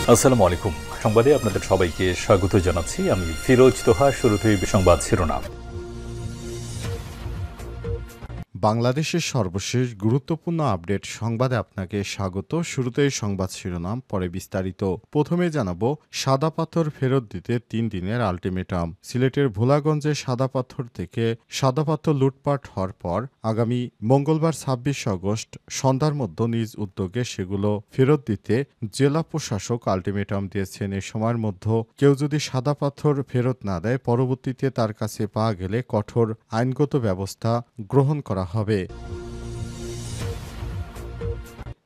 আসসালামু আলাইকুম। সংবাদে আপনাদের সবাইকে স্বাগত জানাচ্ছি। আমি ফিরোজ তোহা। শুরুতেই সংবাদ শিরোনাম। বাংলাদেশের সর্বশেষ গুরুত্বপূর্ণ আপডেট সংবাদে আপনাকে স্বাগত। শুরুতেই সংবাদ শিরোনাম, পরে বিস্তারিত। প্রথমে জানাবো, সাদা পাথর ফেরত দিতে ৩ দিনের আলটিমেটাম। সিলেটের ভোলাগঞ্জে সাদা পাথর থেকে সাদা পাথর লুটপাট হওয়ার পর আগামী মঙ্গলবার ২৬ আগস্ট সন্ধ্যার মধ্যে নিজ উদ্যোগে সেগুলো ফেরত দিতে জেলা প্রশাসক আলটিমেটাম দিয়েছেন। এ সময়ের মধ্যে কেউ যদি সাদা পাথর ফেরত না দেয়, পরবর্তীতে তার কাছে পাওয়া গেলে কঠোর আইনগত ব্যবস্থা গ্রহণ করা হবে।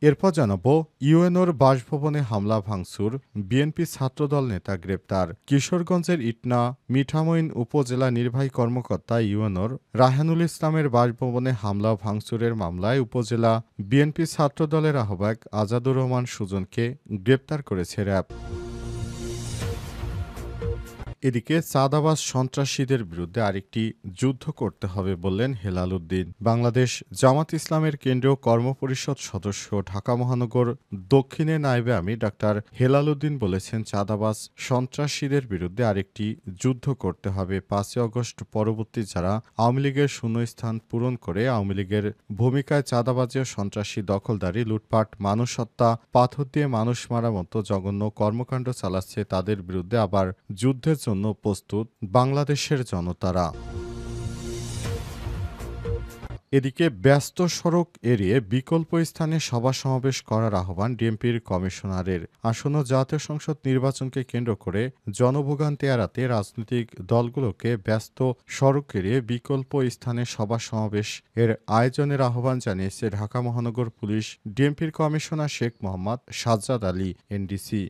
এরপর জানাবো, ইউএনওর বাসভবনে হামলা ভাঙচুর, বিএনপি ছাত্রদল নেতা গ্রেপ্তার। কিশোরগঞ্জের ইটনা মিঠামইন উপজেলা নির্বাহী কর্মকর্তা ইউএনওর রায়হানুল ইসলামের বাসভবনে হামলা ভাঙচুরের মামলায় উপজেলা বিএনপি ছাত্রদলের আহ্বায়ক আজাদুর রহমান সুজনকে গ্রেপ্তার করেছে র্যাব। এদিকে চাঁদাবাজ সন্ত্রাসীদের বিরুদ্ধে আরেকটি যুদ্ধ করতে হবে বললেন হেলাল উদ্দিন। বাংলাদেশ জামাত ইসলামের কেন্দ্রীয় কর্মপরিষদ সদস্য, ঢাকা মহানগর দক্ষিণে নায়েবে আমির ডাক্তার হেলাল উদ্দিন বলেছেন, চাঁদাবাজ সন্ত্রাসীদের বিরুদ্ধে আরেকটি যুদ্ধ করতে হবে। ৫ই আগস্ট পরবর্তী যারা আওয়ামী লীগের শূন্যস্থান পূরণ করে আওয়ামী লীগের ভূমিকায় চাঁদাবাজি ও সন্ত্রাসী, দখলদারি, লুটপাট, মানুষ হত্যা, পাথর দিয়ে মানুষ মারা মতো জঘন্য কর্মকাণ্ড চালাচ্ছে, তাদের বিরুদ্ধে আবার যুদ্ধের জন্য প্রস্তুত বাংলাদেশের জনতারা। এদিকে ব্যস্ত সড়ক এড়িয়ে বিকল্প স্থানে সভা সমাবেশ করার আহ্বান ডিএমপির কমিশনারের। আসন্ন জাতীয় সংসদ নির্বাচনকে কেন্দ্র করে জনভোগান্তি এড়াতে রাজনৈতিক দলগুলোকে ব্যস্ত সড়ক এড়িয়ে বিকল্প স্থানে সভা সমাবেশ এর আয়োজনের আহ্বান জানিয়েছে ঢাকা মহানগর পুলিশ ডিএমপির কমিশনার শেখ মোহাম্মদ সাজ্জাদ আলী, এনডিসি।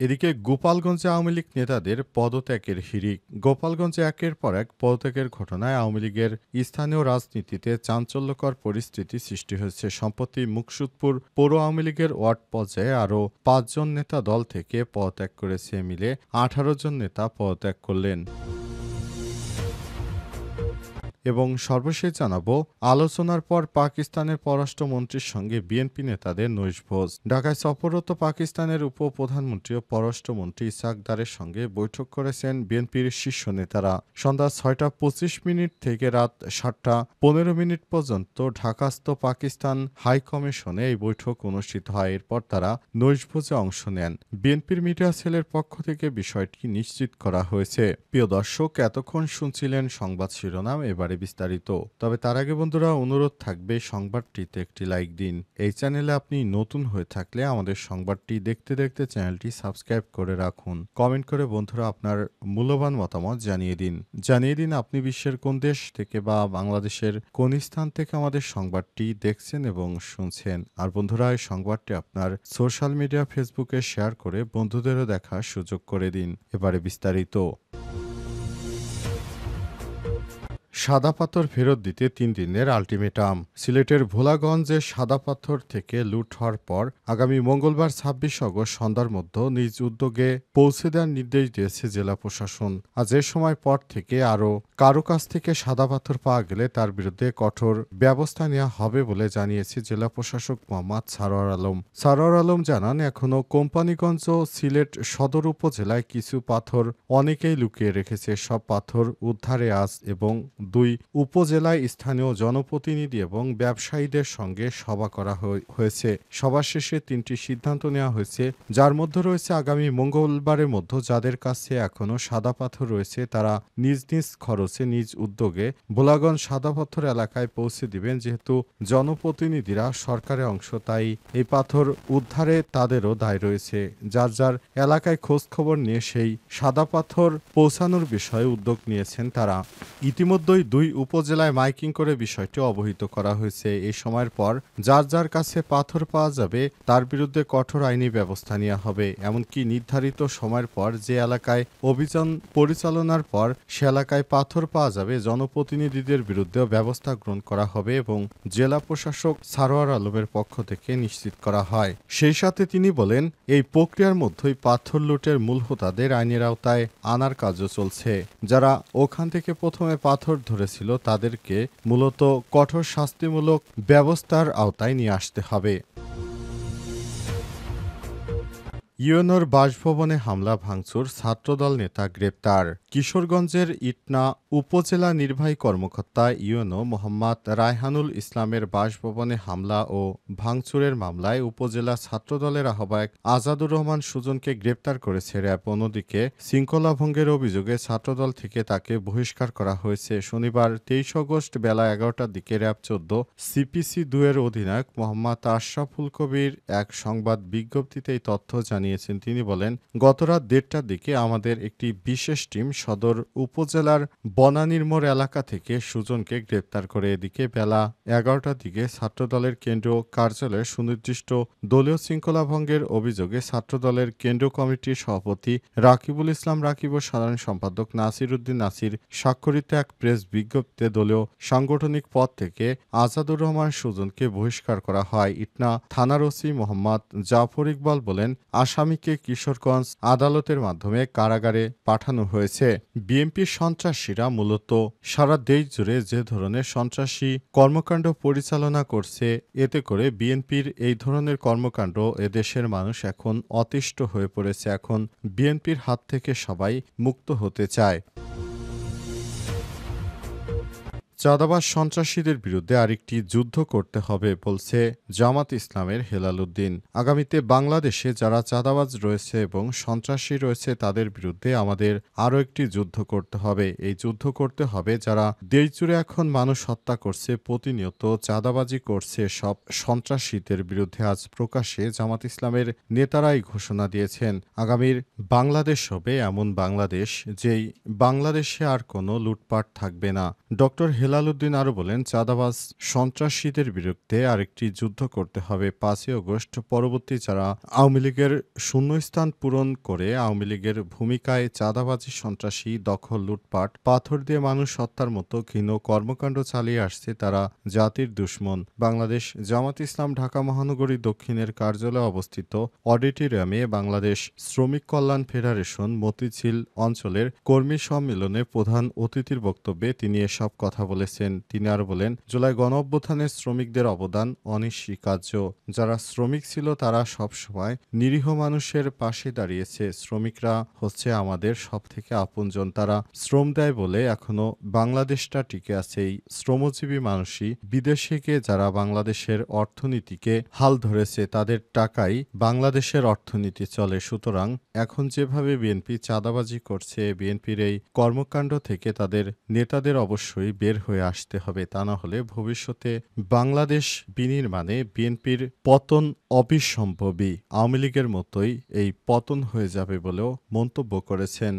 এদিকে গোপালগঞ্জে আওয়ামী লীগ নেতাদের পদত্যাগের হিড়িক। গোপালগঞ্জে একের পর এক পদত্যাগের ঘটনায় আওয়ামী লীগের স্থানীয় রাজনীতিতে চাঞ্চল্যকর পরিস্থিতি সৃষ্টি হয়েছে। সম্প্রতি মুকসুদপুর পৌর আওয়ামী লীগের ওয়ার্ড পর্যায়ে আরও ৫ জন নেতা দল থেকে পদত্যাগ করেছে। মিলে ১৮ জন নেতা পদত্যাগ করলেন। এবং সর্বশেষ জানাবো, আলোচনার পর পাকিস্তানের পররাষ্ট্রমন্ত্রীর সঙ্গে বিএনপি নেতাদের নৈশভোজ। ঢাকায় সফররত পাকিস্তানের উপপ্রধানমন্ত্রী ও পররাষ্ট্রমন্ত্রী ইসহাক দারের সঙ্গে বৈঠক করেছেন বিএনপির শীর্ষ নেতারা। সন্ধ্যা ৬টা ২৫ থেকে রাত ৭টা ১৫ পর্যন্ত ঢাকাস্থ পাকিস্তান হাইকমিশনে এই বৈঠক অনুষ্ঠিত হয়। এরপর তারা নৈশভোজে অংশ নেন। বিএনপির মিডিয়া সেলের পক্ষ থেকে বিষয়টি নিশ্চিত করা হয়েছে। প্রিয় দর্শক, এতক্ষণ শুনছিলেন সংবাদ শিরোনাম, এবারে বিস্তারিত। তবে তার আগে বন্ধুরা, অনুরোধ থাকবে সংবাদটিতে একটি লাইক দিন। এই চ্যানেলে আপনি নতুন হয়ে থাকলে আমাদের সংবাদটি দেখতে দেখতে চ্যানেলটি সাবস্ক্রাইব করে রাখুন। কমেন্ট করে বন্ধুরা আপনার মূল্যবান মতামত জানিয়ে দিন আপনি বিশ্বের কোন দেশ থেকে বা বাংলাদেশের কোন স্থান থেকে আমাদের সংবাদটি দেখছেন এবং শুনছেন। আর বন্ধুরা, এই সংবাদটি আপনার সোশ্যাল মিডিয়া ফেসবুকে শেয়ার করে বন্ধুদেরও দেখার সুযোগ করে দিন। এবারে বিস্তারিত। সাদা পাথর ফেরত দিতে ৩ দিনের আলটিমেটাম। সিলেটের ভোলাগঞ্জে সাদা পাথর থেকে লুট হওয়ার পর আগামী মঙ্গলবার ২৬ আগস্ট সন্ধ্যার মধ্যে নিজ উদ্যোগে পৌঁছে দেওয়ার নির্দেশ দিয়েছে জেলা প্রশাসন। আজ এ সময় পর থেকে আরও কারো কাছ থেকে সাদা পাথর পাওয়া গেলে তার বিরুদ্ধে কঠোর ব্যবস্থা নেওয়া হবে বলে জানিয়েছে জেলা প্রশাসক মোহাম্মদ সারোয়ার আলম। সারোয়ার আলম জানান, এখনও কোম্পানিগঞ্জ ও সিলেট সদর উপজেলায় কিছু পাথর অনেকেই লুকিয়ে রেখেছে। সব পাথর উদ্ধারে আজ এবং ২ উপজেলায় স্থানীয় জনপ্রতিনিধি এবং ব্যবসায়ীদের সঙ্গে সভা করা হয়েছে। সভা শেষে ৩টি সিদ্ধান্ত নেওয়া হয়েছে, যার মধ্যে রয়েছে আগামী মঙ্গলবারের মধ্যে যাদের কাছে এখনও সাদা পাথর রয়েছে তারা নিজ নিজ খরচে নিজ উদ্যোগে ভোলাগঞ্জ সাদা পাথর এলাকায় পৌঁছে দিবেন। যেহেতু জনপ্রতিনিধিরা সরকারের অংশ, তাই এই পাথর উদ্ধারে তাদেরও দায় রয়েছে। যার যার এলাকায় খোঁজ খবর নিয়ে সেই সাদা পাথর পৌঁছানোর বিষয়ে উদ্যোগ নিয়েছেন তারা। ইতিমধ্যেই ২ উপজেলায় মাইকিং করে বিষয়টি অবহিত করা হয়েছে। এই সময়ের পর যার যার কাছে পাথর পাওয়া যাবে তার বিরুদ্ধে কঠোর আইনি ব্যবস্থা নেওয়া হবে। এমনকি নির্ধারিত সময়ের পর যে এলাকায় অভিযান পরিচালনার পর সে এলাকায় পাথর পাওয়া যাবে, জনপ্রতিনিধিদের বিরুদ্ধেও ব্যবস্থা গ্রহণ করা হবে এবং জেলা প্রশাসক সারোয়ার আলমের পক্ষ থেকে নিশ্চিত করা হয়। সেই সাথে তিনি বলেন, এই প্রক্রিয়ার মধ্যেই পাথর লুটের মূল হোতাদের আইনের আওতায় আনার কাজও চলছে। যারা ওখান থেকে প্রথমে পাথর ধরেছিল তাদেরকে মূলত কঠোর শাস্তিমূলক ব্যবস্থার আওতায় নিয়ে আসতে হবে। ইউএনওর বাসভবনে হামলা ভাঙচুর, ছাত্রদল নেতা গ্রেপ্তার। কিশোরগঞ্জের ইটনা উপজেলা নির্বাহী কর্মকর্তা ইউএনও মোহাম্মদ রায়হানুল ইসলামের বাসভবনে হামলা ও ভাঙচুরের মামলায় উপজেলা ছাত্রদলের আহ্বায়ক আজাদুর রহমান সুজনকে গ্রেপ্তার করেছে র্যাব। অন্যদিকে শৃঙ্খলাভঙ্গের অভিযোগে ছাত্রদল থেকে তাকে বহিষ্কার করা হয়েছে। শনিবার ২৩ আগস্ট বেলা ১১টার দিকে র্যাব ১৪ সিপিসি ২ এর অধিনায়ক মোহাম্মদ আশরাফুল কবির এক সংবাদ বিজ্ঞপ্তিতে এই তথ্য জানিয়েছেন। তিনি বলেন, গতরাত ১:৩০টার দিকে আমাদের একটি বিশেষ টিম সদর উপজেলার বনানীর মোড় এলাকা থেকে সুজনকে গ্রেপ্তার করে। এদিকে বেলা ১১টার দিকে ছাত্রদলের কেন্দ্রীয় কার্যালয়ে সুনির্দিষ্ট দলীয় শৃঙ্খলাভঙ্গের অভিযোগে ছাত্রদলের কেন্দ্রীয় কমিটির সভাপতি রাকিবুল ইসলাম রাকিব ও সাধারণ সম্পাদক নাসির উদ্দিন নাসির স্বাক্ষরিত এক প্রেস বিজ্ঞপ্তিতে দলীয় সাংগঠনিক পদ থেকে আজাদুর রহমান সুজনকে বহিষ্কার করা হয়। ইটনা থানার ওসি মোহাম্মদ জাফর ইকবাল বলেন, আসামিকে কিশোরগঞ্জ আদালতের মাধ্যমে কারাগারে পাঠানো হয়েছে। বিএনপির সন্ত্রাসীরা মূলত সারা দেশ জুড়ে যে ধরনের সন্ত্রাসী কর্মকাণ্ড পরিচালনা করছে, এতে করে বিএনপির এই ধরনের কর্মকাণ্ড এদেশের মানুষ এখন অতিষ্ঠ হয়ে পড়েছে। এখন বিএনপির হাত থেকে সবাই মুক্ত হতে চায়। চাঁদাবাজ সন্ত্রাসীদের বিরুদ্ধে আরেকটি যুদ্ধ করতে হবে বলছে জামাত ইসলামের হেলাল উদ্দিন। আগামীতে বাংলাদেশে যারা চাঁদাবাজ রয়েছে এবং সন্ত্রাসী রয়েছে তাদের বিরুদ্ধে আমাদের আরও একটি যুদ্ধ করতে হবে। এই যুদ্ধ করতে হবে যারা দেশজুড়ে এখন মানুষ হত্যা করছে, প্রতিনিয়ত চাঁদাবাজি করছে, সব সন্ত্রাসীদের বিরুদ্ধে আজ প্রকাশ্যে জামাত ইসলামের নেতারাই ঘোষণা দিয়েছেন, আগামীর বাংলাদেশ হবে এমন বাংলাদেশ যেই বাংলাদেশে আর কোনো লুটপাট থাকবে না। ডক্টর হেলাল উদ্দিন আরও বলেন, চাঁদাবাজ সন্ত্রাসীদের বিরুদ্ধে আরেকটি যুদ্ধ করতে হবে। ৫ই আগস্ট পরবর্তী যারা আওয়ামী লীগের শূন্যস্থান পূরণ করে আওয়ামী লীগের ভূমিকায় চাঁদাবাজি, সন্ত্রাসী, দখল, লুটপাট, পাথর দিয়ে মানুষ হত্যার মতো ঘৃণ্য কর্মকাণ্ড চালিয়ে আসছে, তারা জাতির দুশ্মন। বাংলাদেশ জামাত ইসলাম ঢাকা মহানগরী দক্ষিণের কার্যালয়ে অবস্থিত অডিটোরিয়ামে বাংলাদেশ শ্রমিক কল্যাণ ফেডারেশন মতিঝিল অঞ্চলের কর্মী সম্মেলনে প্রধান অতিথির বক্তব্যে তিনি এসব কথা বলেছেন। তিনি আরও বলেন, জুলাই গণঅভ্যুত্থানে শ্রমিকদের অবদান অনস্বীকার্য। যারা শ্রমিক ছিল তারা সবসময় নিরীহ মানুষের পাশে দাঁড়িয়েছে। শ্রমিকরা হচ্ছে আমাদের সবথেকে আপনজন। তারা শ্রম দেয় বলে এখনো বাংলাদেশটা টিকে আছে। এই শ্রমজীবী মানুষই বিদেশে গিয়ে যারা বাংলাদেশের অর্থনীতিকে হাল ধরেছে, তাদের টাকাই বাংলাদেশের অর্থনীতি চলে। সুতরাং এখন যেভাবে বিএনপি চাঁদাবাজি করছে, বিএনপির এই কর্মকাণ্ড থেকে তাদের নেতাদের অবশ্যই বের হয়ে আসতে হবে। তা না হলে ভবিষ্যতে বাংলাদেশ বিনির্মাণে বিএনপির পতন অবিসম্ভবী। আওয়ামী লীগের মতোই এই পতন হয়ে যাবে বলেও মন্তব্য করেছেন।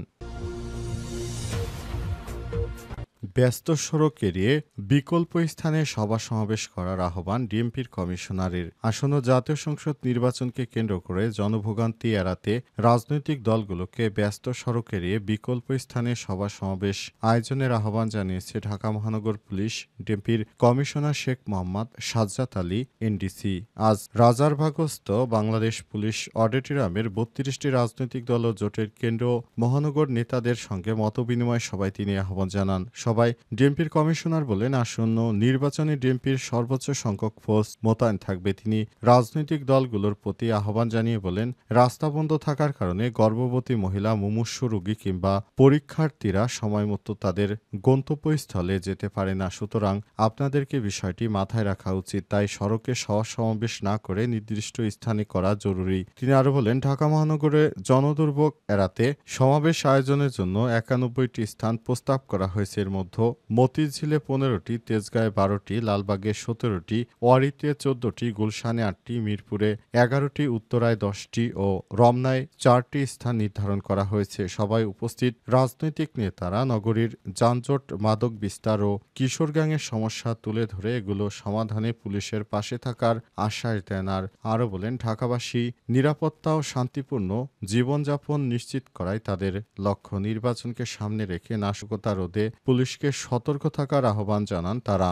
ব্যস্ত সড়ক এড়িয়ে বিকল্প স্থানে সভা সমাবেশ করার আহ্বান ডিএমপির কমিশনারের। আসন্ন জাতীয় সংসদ নির্বাচনকে কেন্দ্র করে জনভোগান্তি এড়াতে রাজনৈতিক দলগুলোকে ব্যস্ত সড়ক এড়িয়ে বিকল্প স্থানে সভা সমাবেশ আয়োজনের আহ্বান জানিয়েছে ঢাকা মহানগর পুলিশ ডিএমপির কমিশনার শেখ মোহাম্মদ সাজ্জাদ আলী এনডিসি। আজ রাজারবাগস্থ বাংলাদেশ পুলিশ অডিটোরিয়ামের ৩২টি রাজনৈতিক দল ও জোটের কেন্দ্র মহানগর নেতাদের সঙ্গে মতবিনিময় সভায় তিনি আহ্বান জানান। সভায় ডিএমপির কমিশনার বলেন, আসন্ন নির্বাচনে ডিএমপির সর্বোচ্চ সংখ্যক ফোর্স মোতায়েন থাকবে। তিনি রাজনৈতিক দলগুলোর প্রতি আহ্বান জানিয়ে বলেন, রাস্তা বন্ধ থাকার কারণে গর্ভবতী মহিলা, মুমূর্ষু রোগী কিংবা পরীক্ষার্থীরা সময়মতো তাদের গন্তব্যস্থলে যেতে পারে না। সুতরাং আপনাদেরকে বিষয়টি মাথায় রাখা উচিত। তাই সড়কে সভা সমাবেশ না করে নির্দিষ্ট স্থানে করা জরুরি। তিনি আরও বলেন, ঢাকা মহানগরে জনদুর্ভোগ এড়াতে সমাবেশ আয়োজনের জন্য ৯১টি স্থান প্রস্তাব করা হয়েছে। এর মধ্যে মতিঝিলে ১৫টি, তেজগাঁয়ে ১২টি, লালবাগে ১৭টি, ওয়ারীতে ১৪টি, গুলশানে ৮টি, মিরপুরে ১১টি, উত্তরায় ১০টি ও রমনায় ৪টি স্থান নির্ধারণ করা হয়েছে। সভায় উপস্থিত রাজনৈতিক নেতারা নগরীর যানজট, মাদক বিস্তার ও কিশোর গ্যাংয়ের সমস্যা তুলে ধরে এগুলো সমাধানে পুলিশের পাশে থাকার আশ্বাস দেন। আর আরও বলেন, ঢাকাবাসী নিরাপত্তা ও শান্তিপূর্ণ জীবনযাপন নিশ্চিত করাই তাদের লক্ষ্য। নির্বাচনকে সামনে রেখে নাশকতা রোধে পুলিশকে সতর্ক থাকার আহ্বান জানান তারা।